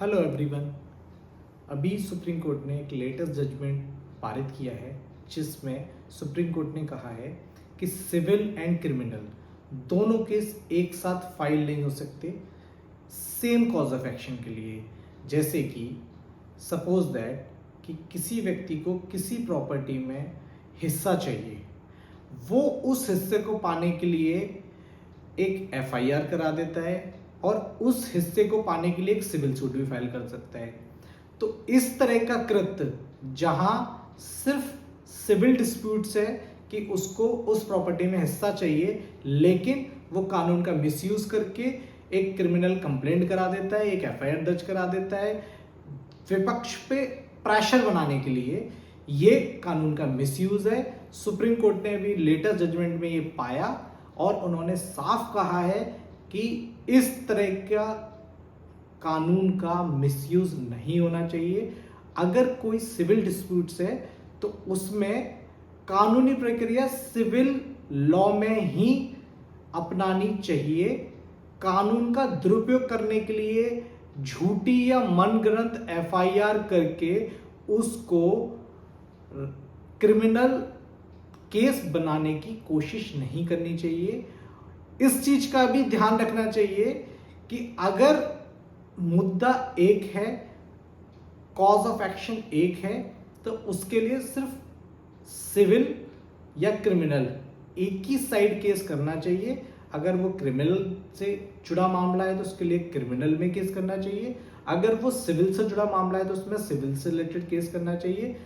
Hello everyone. अभी supreme court ने एक लेटेस्ट जजमेंट पारित किया है जिसमें सुप्रीम कोर्ट ने कहा है कि सिविल एंड क्रिमिनल दोनों केस एक साथ फाइल नहीं हो सकते सेम कॉज ऑफ एक्शन के लिए। जैसे कि सपोज दैट कि किसी व्यक्ति को किसी प्रॉपर्टी में हिस्सा चाहिए, वो उस हिस्से को पाने के लिए एक एफआईआर करा देता है और उस हिस्से को पाने के लिए एक सिविल सूट भी फाइल कर सकता है। तो इस तरह का कृत्य जहां सिर्फ सिविल डिस्प्यूट्स है कि उसको उस प्रॉपर्टी में हिस्सा चाहिए, लेकिन वो कानून का मिसयूज करके एक क्रिमिनल कंप्लेंट करा देता है, एक एफआईआर दर्ज करा देता है विपक्ष पे प्रेशर बनाने के लिए, ये कानून का मिसयूज है। सुप्रीम कोर्ट ने अभी लेटेस्ट जजमेंट में ये पाया और उन्होंने साफ कहा है कि इस तरह का कानून का मिसयूज नहीं होना चाहिए। अगर कोई सिविल डिस्प्यूट्स है तो उसमें कानूनी प्रक्रिया सिविल लॉ में ही अपनानी चाहिए। कानून का दुरुपयोग करने के लिए झूठी या मनगढ़ंत एफआईआर करके उसको क्रिमिनल केस बनाने की कोशिश नहीं करनी चाहिए। इस चीज का भी ध्यान रखना चाहिए कि अगर मुद्दा एक है, कॉज ऑफ एक्शन एक है, तो उसके लिए सिर्फ सिविल या क्रिमिनल एक ही साइड केस करना चाहिए। अगर वो क्रिमिनल से जुड़ा मामला है तो उसके लिए क्रिमिनल में केस करना चाहिए, अगर वो सिविल से जुड़ा मामला है तो उसमें सिविल से रिलेटेड केस करना चाहिए।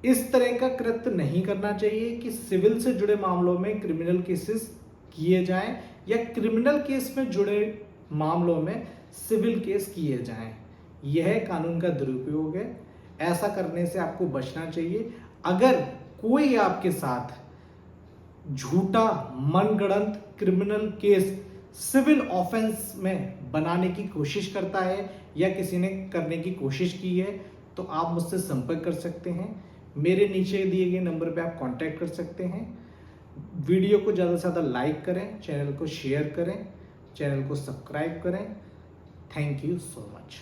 इस तरह का कृत्य नहीं करना चाहिए कि सिविल से जुड़े मामलों में क्रिमिनल केसेस किए जाएं या क्रिमिनल केस में जुड़े मामलों में सिविल केस किए जाएं। यह कानून का दुरुपयोग है, ऐसा करने से आपको बचना चाहिए। अगर कोई आपके साथ झूठा मनगढ़ंत क्रिमिनल केस सिविल ऑफेंस में बनाने की कोशिश करता है या किसी ने करने की कोशिश की है तो आप मुझसे संपर्क कर सकते हैं। मेरे नीचे दिए गए नंबर पे आप कांटेक्ट कर सकते हैं। वीडियो को ज़्यादा से ज़्यादा लाइक करें, चैनल को शेयर करें, चैनल को सब्सक्राइब करें। Thank you so much.